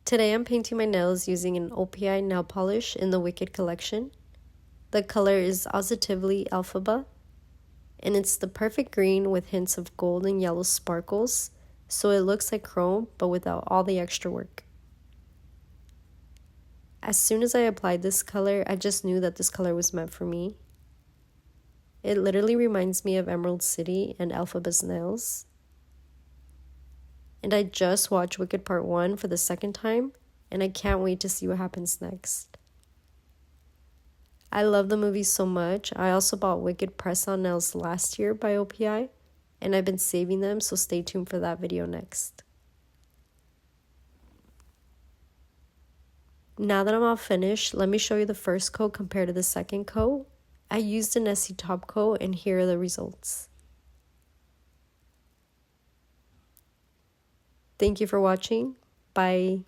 Today I'm painting my nails using an OPI nail polish in the Wicked collection. The color is Ozitively Elphaba, and it's the perfect green with hints of gold and yellow sparkles, so it looks like chrome but without all the extra work. As soon as I applied this color, I just knew that this color was meant for me. It literally reminds me of Emerald City and Elphaba's nails. And I just watched Wicked Part 1 for the second time, and I can't wait to see what happens next. I love the movie so much. I also bought Wicked press-on nails last year by OPI, and I've been saving them, so stay tuned for that video next. Now that I'm all finished, let me show you the first coat compared to the second coat. I used an Essie top coat, and here are the results. Thank you for watching. Bye.